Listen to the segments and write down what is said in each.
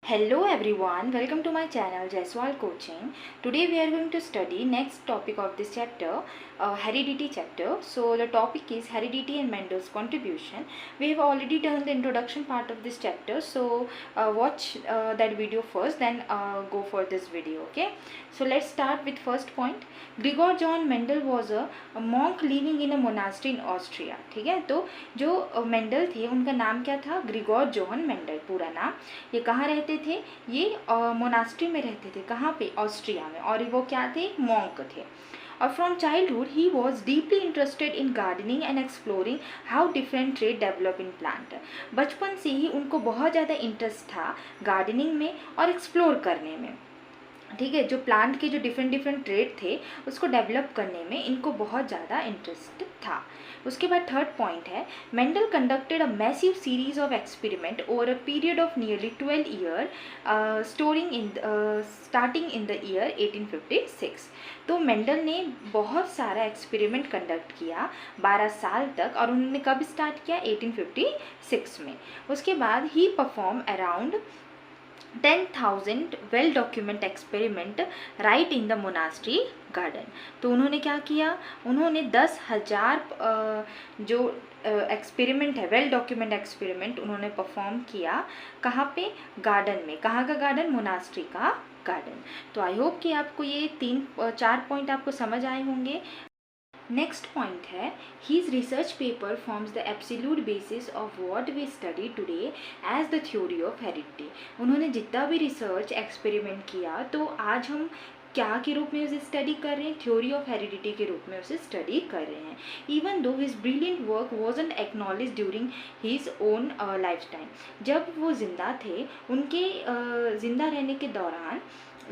Hello everyone, welcome to my channel Jaiswal Coaching. Today we are going to study next topic of this chapter, heredity chapter. So the topic is heredity and Mendel's contribution. We have already done the introduction part of this chapter, so watch that video first, then go for this video. Okay, so let's start with first point. Gregor John Mendel was a monk living in a monastery in Austria. ठीक है, तो जो Mendel थे उनका नाम क्या था? Grigor John Mendel पूरा नाम। ये कहाँ रहते थे? ये मोनास्ट्री में रहते थे। कहाँ पे? ऑस्ट्रिया में। और वो क्या थे? मॉन्क थे। और from childhood he was deeply interested in gardening and exploring how different trade develop in plant. बचपन से ही उनको बहुत ज़्यादा इंटरेस्ट था गार्डनिंग में और एक्सप्लोर करने में। ठीक है, जो प्लांट के जो डिफरेंट ट्रेड थे उसको डेवलप करने में इनको बहुत ज़्यादा इंटरेस्ट था। उसके बाद थर्ड पॉइंट है, Mendel conducted a massive series of experiment over a period of nearly 12 year starting in the year 1856। तो मेंडल ने बहुत सारा एक्सपेरिमेंट कंडक्ट किया 12 साल तक, और उन्होंने कब स्टार्ट किया? 1856 में। उसके बाद ही perform around 10,000 well document experiment right in the monastery garden. तो उन्होंने क्या किया? उन्होंने 10,000 जो एक्सपेरिमेंट है, वेल डॉक्यूमेंट एक्सपेरिमेंट उन्होंने परफॉर्म किया। कहाँ पे? गार्डन में। कहाँ का गार्डन? मोनास्ट्री का गार्डन। तो आई होप कि आपको ये 3-4 पॉइंट आपको समझ आए होंगे। नेक्स्ट पॉइंट है, his research paper forms the absolute basis of what we study today as the theory of heredity. उन्होंने जितना भी रिसर्च एक्सपेरिमेंट किया तो आज हम क्या के रूप में उसे स्टडी कर रहे हैं? थ्योरी ऑफ हेरिडिटी के रूप में उसे स्टडी कर रहे हैं। Even though his brilliant work wasn't acknowledge during his own life time. जब वो जिंदा थे, उनके जिंदा रहने के दौरान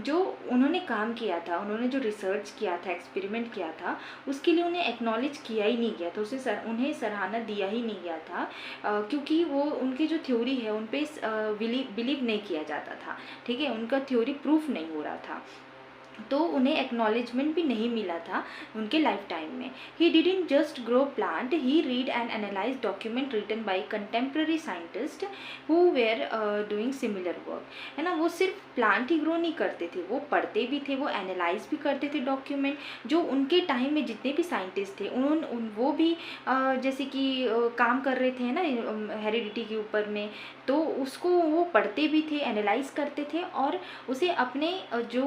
जो उन्होंने काम किया था, उन्होंने जो रिसर्च किया था, एक्सपेरिमेंट किया था, उसके लिए उन्हें एक्नॉलेज किया ही नहीं गया था, उसे उन्हें सराहना दिया ही नहीं गया था, क्योंकि वो उनकी जो थ्योरी है उन पर बिलीव नहीं किया जाता था। ठीक है, उनका थ्योरी प्रूफ नहीं हो रहा था, तो उन्हें एक्नॉलेजमेंट भी नहीं मिला था उनके लाइफ टाइम में। He didn't just grow plant, he read and analyse document written by contemporary scientist who were doing similar work. है ना, वो सिर्फ प्लांट ही ग्रो नहीं करते थे, वो पढ़ते भी थे, वो एनालाइज भी करते थे डॉक्यूमेंट। जो उनके टाइम में जितने भी साइंटिस्ट थे वो भी जैसे कि काम कर रहे थे ना हेरिडिटी के ऊपर में, तो उसको वो पढ़ते भी थे, एनालाइज करते थे, और उसे अपने जो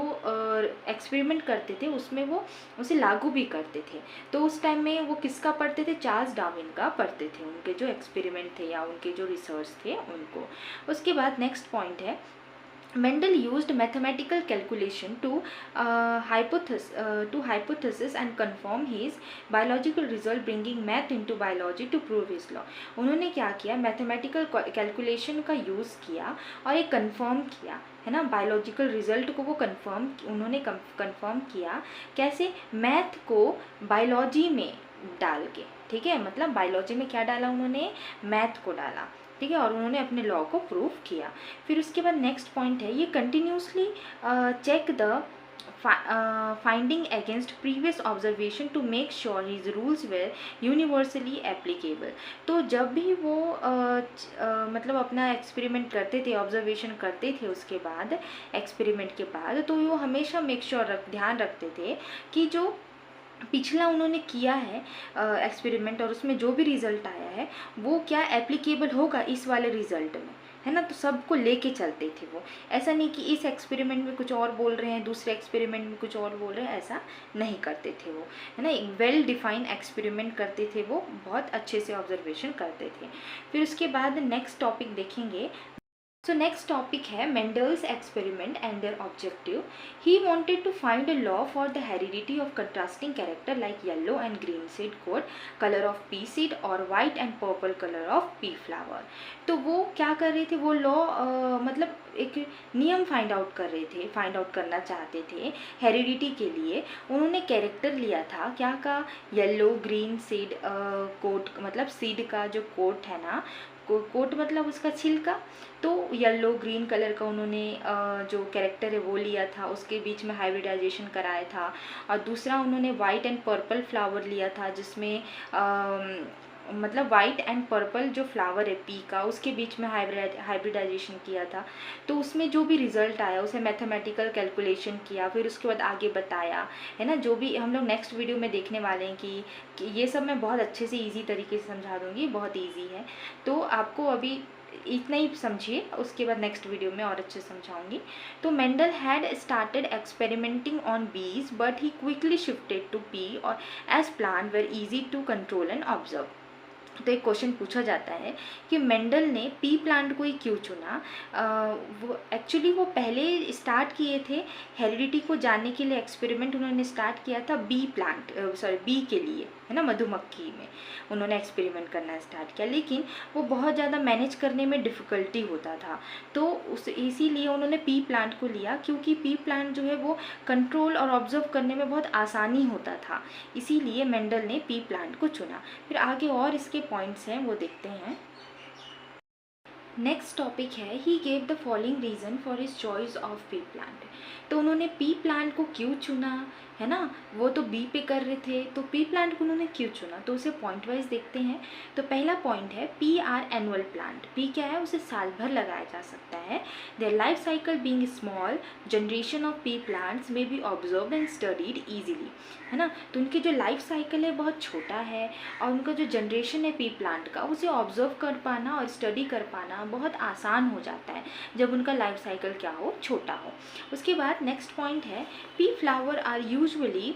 एक्सपेरिमेंट करते थे उसमें वो उसे लागू भी करते थे। तो उस टाइम में वो किसका पढ़ते थे? चार्ल्स डार्विन का पढ़ते थे, उनके जो एक्सपेरिमेंट थे या उनके जो रिसर्च थे उनको। उसके बाद नेक्स्ट पॉइंट है, Mendel used mathematical calculation to hypothesis and confirm his biological result, bringing math into biology to prove his law। उन्होंने क्या किया? मैथमेटिकल कैलकुलेशन का यूज़ किया और एक कंफर्म किया, है ना, बायोलॉजिकल रिजल्ट को वो उन्होंने कंफर्म किया। कैसे? मैथ को बायोलॉजी में डाल के। ठीक है, मतलब बायोलॉजी में क्या डाला उन्होंने? मैथ को डाला। ठीक है, और उन्होंने अपने लॉ को प्रूव किया। फिर उसके बाद नेक्स्ट पॉइंट है, ये continuously check the finding against previous observation to make sure his rules were universally applicable. तो जब भी वो मतलब अपना एक्सपेरिमेंट करते थे, ऑब्जर्वेशन करते थे, उसके बाद एक्सपेरिमेंट के बाद, तो वो हमेशा मेक श्योर ध्यान रखते थे कि जो पिछला उन्होंने किया है एक्सपेरिमेंट और उसमें जो भी रिज़ल्ट आया है वो क्या एप्लीकेबल होगा इस वाले रिज़ल्ट में, है ना। तो सबको लेके चलते थे वो। ऐसा नहीं कि इस एक्सपेरिमेंट में कुछ और बोल रहे हैं, दूसरे एक्सपेरिमेंट में कुछ और बोल रहे हैं, ऐसा नहीं करते थे वो, है ना। एक वेल डिफाइंड एक्सपेरिमेंट करते थे वो, बहुत अच्छे से ऑब्जर्वेशन करते थे। फिर उसके बाद नेक्स्ट टॉपिक देखेंगे। So next topic है Mendel's experiment and their objective. He wanted to find a law for the heredity of contrasting character like yellow and green seed coat, color of pea seed, or white and purple color of pea flower. तो वो क्या कर रहे थे? वो law मतलब एक नियम फाइंड आउट करना चाहते थे हेरिडिटी के लिए। उन्होंने कैरेक्टर लिया था क्या का? येलो ग्रीन सीड कोट, मतलब सीड का जो कोट है ना, कोट मतलब उसका छिलका, तो येलो ग्रीन कलर का उन्होंने जो कैरेक्टर है वो लिया था, उसके बीच में हाइब्रिडाइजेशन कराया था। और दूसरा उन्होंने वाइट एंड पर्पल फ्लावर लिया था, जिसमें मतलब वाइट एंड पर्पल जो फ्लावर है पी का, उसके बीच में हाइब्रिडाइजेशन किया था। तो उसमें जो भी रिजल्ट आया उसे मैथमेटिकल कैलकुलेशन किया, फिर उसके बाद आगे बताया, है ना। जो भी हम लोग नेक्स्ट वीडियो में देखने वाले हैं कि ये सब मैं बहुत अच्छे से ईजी तरीके से समझा दूँगी, बहुत ईजी है। तो आपको अभी इतना ही समझिए, उसके बाद नेक्स्ट वीडियो में और अच्छे समझाऊंगी। तो Mendel had started experimenting on bees but he quickly shifted to pea और as plant were easy to control and observe. तो एक क्वेश्चन पूछा जाता है कि मेंडल ने पी प्लांट को ही क्यों चुना। वो एक्चुअली वो पहले स्टार्ट किए थे हेरिडिटी को जानने के लिए, एक्सपेरिमेंट उन्होंने स्टार्ट किया था बी प्लांट बी के लिए, है ना, मधुमक्खी में उन्होंने एक्सपेरिमेंट करना स्टार्ट किया, लेकिन वो बहुत ज़्यादा मैनेज करने में डिफ़िकल्टी होता था। तो उस इसीलिए उन्होंने पी प्लांट को लिया, क्योंकि पी प्लांट जो है वो कंट्रोल और ऑब्जर्व करने में बहुत आसानी होता था, इसीलिए मेंडल ने पी प्लांट को चुना। फिर आगे और इसके पॉइंट्स हैं वो देखते हैं। नेक्स्ट टॉपिक है he gave the following reason for his choice of pea plant. तो उन्होंने पी प्लांट को क्यों चुना, है ना, वो तो बी पे कर रहे थे, तो पी प्लांट को उन्होंने क्यों चुना, तो उसे पॉइंट वाइज देखते हैं। तो पहला पॉइंट है pea are annual plant. Pea क्या है, उसे साल भर लगाया जा सकता है। Their life cycle being small, generation of pea plants में be observe and studied easily, है ना। तो उनकी जो लाइफ साइकिल है बहुत छोटा है, और उनका जो जनरेशन है पी प्लांट का, उसे ऑब्जर्व कर पाना और स्टडी कर पाना बहुत आसान हो जाता है जब उनका लाइफ साइकिल क्या हो, छोटा हो। उसके बाद नेक्स्ट पॉइंट है pea flower are usually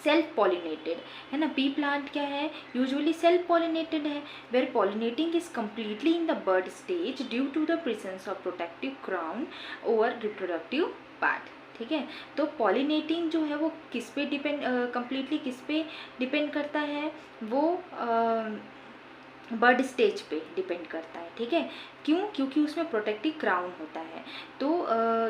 self pollinated, है ना। पी प्लांट क्या है, यूजुअली सेल्फ पॉलिनेटेड है, where pollinating is completely in the bird stage due to the presence of protective crown over reproductive part. ठीक है, तो pollinating जो है वो किस पे डिपेंड, कम्प्लीटली किस पे डिपेंड करता है, वो बर्ड स्टेज पे डिपेंड करता है। ठीक है, क्यों, क्योंकि उसमें प्रोटेक्टिव क्राउन होता है। तो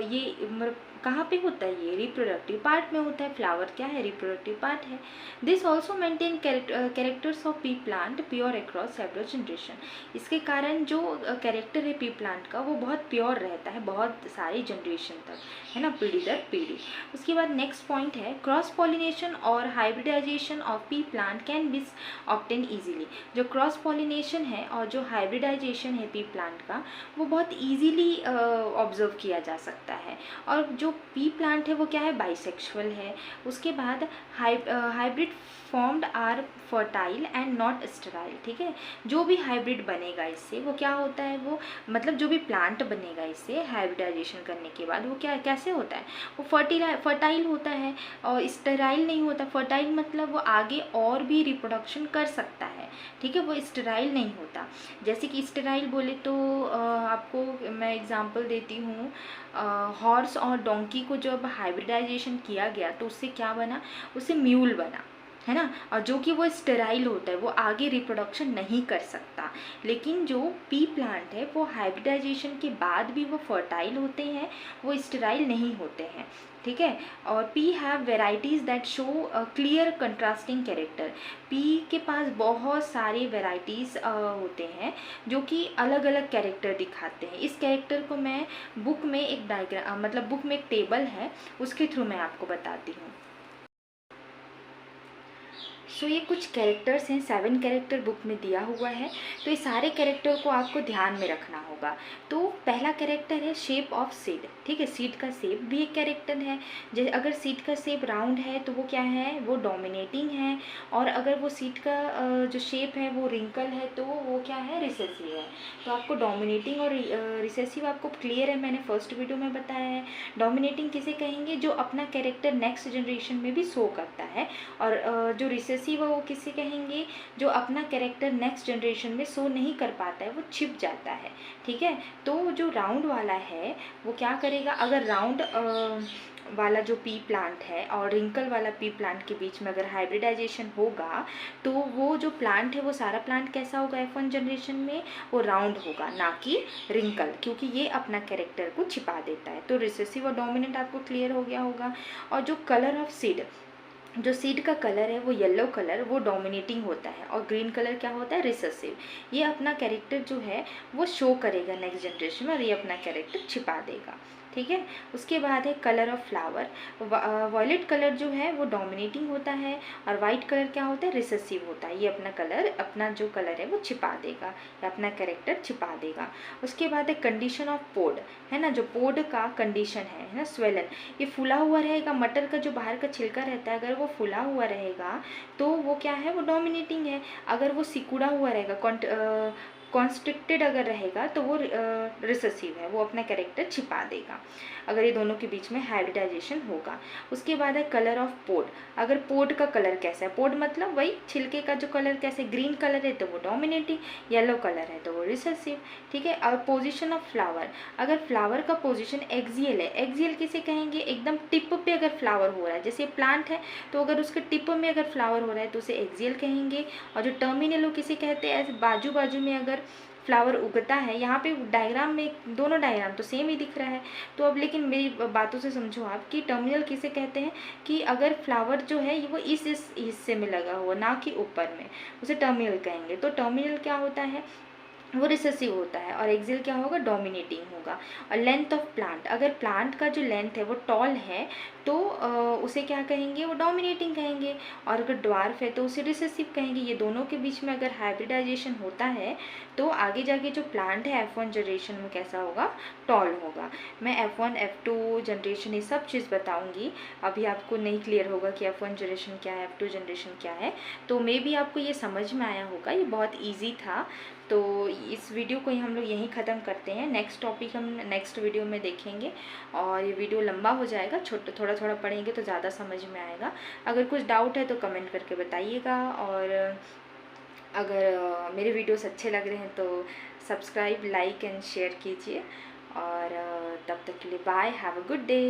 ये कहाँ पे होता है, ये रिप्रोडक्टिव पार्ट में होता है। फ्लावर क्या है, रिप्रोडक्टिव पार्ट है। This also maintain characters of pea plant pure across several generation. इसके कारण जो कैरेक्टर है पी प्लांट का वो बहुत प्योर रहता है बहुत सारी जनरेशन तक, है ना, पीढ़ी दर पीढ़ी। उसके बाद नेक्स्ट पॉइंट है क्रॉस पॉलिनेशन और hybridisation of pea plant can be obtain easily. जो क्रॉस पॉलिनेशन है और जो हाइब्रिडाइजेशन है पी प्लांट का, वो बहुत ईजीली ऑब्जर्व किया जा सकता है। और जो पी प्लांट है वो क्या है, बाइसेक्सुअल है। उसके बाद hybrid formed are fertile and not sterile. ठीक है, जो भी हाइब्रिड बनेगा इससे वो क्या होता है, वो मतलब जो भी प्लांट बनेगा इससे हाइब्रिडाइजेशन करने के बाद वो क्या कैसे होता है, वो फर्टाइल होता है और स्टेराइल नहीं होता। फर्टाइल मतलब वो आगे और भी रिप्रोडक्शन कर सकता है। ठीक है, वो स्टेराइल नहीं होता। जैसे कि स्टेराइल बोले तो आपको मैं एग्जांपल देती हूँ, हॉर्स और डोंकी को जब हाइब्रिडाइजेशन किया गया तो उससे क्या बना, उससे म्यूल बना, है ना। और जो कि वो स्टेराइल होता है, वो आगे रिप्रोडक्शन नहीं कर सकता। लेकिन जो पी प्लांट है वो हाइब्रिडाइजेशन के बाद भी वो फर्टाइल होते हैं, वो स्टेराइल नहीं होते हैं। ठीक है, और P have varieties that show clear contrasting character. P के पास बहुत सारे वेराइटीज़ होते हैं जो कि अलग अलग कैरेक्टर दिखाते हैं। इस कैरेक्टर को मैं बुक में एक डायग्राम, मतलब बुक में एक टेबल है उसके थ्रू मैं आपको बताती हूँ। सो ये कुछ कैरेक्टर्स हैं, 7 कैरेक्टर बुक में दिया हुआ है। तो ये सारे कैरेक्टर को आपको ध्यान में रखना होगा। तो पहला कैरेक्टर है शेप ऑफ सीड। ठीक है, सीड का शेप भी एक कैरेक्टर है। जैसे अगर सीड का शेप राउंड है तो वो क्या है, वो डोमिनेटिंग है। और अगर वो सीड का जो शेप है वो रिंकल है तो वो क्या है, रिसेसिव है। तो आपको डोमिनेटिंग और रिसेसिव आपको क्लियर है, मैंने फर्स्ट वीडियो में बताया है। डोमिनेटिंग किसे कहेंगे, जो अपना कैरेक्टर नेक्स्ट जनरेशन में भी शो करता है। और जो रिसेसिव वो किसे कहेंगे, जो अपना कैरेक्टर नेक्स्ट जनरेशन में शो नहीं कर पाता है, वो छिप जाता है। ठीक है, तो जो राउंड वाला है वो क्या करेगा, अगर राउंड वाला जो पी प्लांट है और रिंकल वाला पी प्लांट के बीच में अगर हाइब्रिडाइजेशन होगा तो वो जो प्लांट है वो सारा प्लांट कैसा होगा, F1 जनरेशन में वो राउंड होगा, ना कि रिंकल, क्योंकि ये अपना कैरेक्टर को छिपा देता है। तो रिसेसिव और डोमिनेंट आपको क्लियर हो गया होगा। और जो कलर ऑफ सीड, जो सीड का कलर है वो येलो कलर वो डोमिनेटिंग होता है, और ग्रीन कलर क्या होता है, रिसेसिव। ये अपना कैरेक्टर जो है वो शो करेगा नेक्स्ट जनरेशन में, और ये अपना कैरेक्टर छिपा देगा। ठीक है। उसके बाद है colour of flower. Violet colour जो है वो डोमिनेटिंग होता है, और वाइट कलर क्या होता है, रिसेसिव होता है। ये अपना कलर, अपना जो कलर है वो छिपा देगा, या अपना कैरेक्टर छिपा देगा। उसके बाद है कंडीशन ऑफ पोड, है ना, जो पोड का कंडीशन है ना, स्वेलन। ये फूला हुआ रहेगा, मटर का जो बाहर का छिलका रहता है अगर वो फूला हुआ रहेगा तो वो क्या है, वो डोमिनेटिंग है। अगर वो सिकुड़ा हुआ रहेगा, कॉन्स्ट्रिक्टेड अगर रहेगा तो वो रिसेसिव है, वो अपना कैरेक्टर छिपा देगा अगर ये दोनों के बीच में हाइब्रिडाइजेशन होगा। उसके बाद है कलर ऑफ पोड। अगर पोड का कलर कैसा है, पोड मतलब वही छिलके का जो कलर कैसे, ग्रीन कलर है तो वो डोमिनेटिंग, येलो कलर है तो वो रिसेसिव। ठीक है। और पोजिशन ऑफ फ्लावर, अगर फ्लावर का पोजिशन एक्सियल है, एक्सियल किसे कहेंगे, एकदम टिप पे अगर फ्लावर हो रहा है, जैसे प्लांट है तो अगर उसके टिप में अगर फ्लावर हो रहा है तो उसे एक्सियल कहेंगे। और जो टर्मिनल हो किसे कहते हैं, ऐसे बाजू बाजू में अगर फ्लावर उगता है, यहाँ पे डायग्राम में दोनों डायग्राम तो सेम ही दिख रहा है, तो अब लेकिन मेरी बातों से समझो आप कि टर्मिनल किसे कहते हैं, कि अगर फ्लावर जो है वो इस हिस्से में लगा हुआ, ना कि ऊपर में, उसे टर्मिनल कहेंगे। तो टर्मिनल क्या होता है, वो रिसेसिव होता है, और एक्सियल क्या होगा, डोमिनेटिंग होगा। और लेंथ ऑफ प्लांट, अगर प्लांट का जो लेंथ है वो टॉल है तो उसे क्या कहेंगे, वो डोमिनेटिंग कहेंगे। और अगर ड्वार्फ है तो उसे रिसेसिव कहेंगे। ये दोनों के बीच में अगर हाइब्रिडाइजेशन होता है तो आगे जाके जो प्लांट है F1 जनरेशन में कैसा होगा, टॉल होगा। मैं F1 F2 जनरेशन ये सब चीज़ बताऊंगी। अभी आपको नहीं क्लियर होगा कि F1 जनरेशन क्या है, F2 जनरेशन क्या है, तो मे भी आपको ये समझ में आया होगा। ये बहुत ईजी था। तो इस वीडियो को ही हम लोग यहीं ख़त्म करते हैं। नेक्स्ट टॉपिक हम नेक्स्ट वीडियो में देखेंगे, और ये वीडियो लंबा हो जाएगा, थोड़ा थोड़ा पढ़ेंगे तो ज़्यादा समझ में आएगा। अगर कुछ डाउट है तो कमेंट करके बताइएगा, और अगर मेरे वीडियोस अच्छे लग रहे हैं तो सब्सक्राइब, लाइक एंड शेयर कीजिए। और तब तक के लिए bye, have a good day.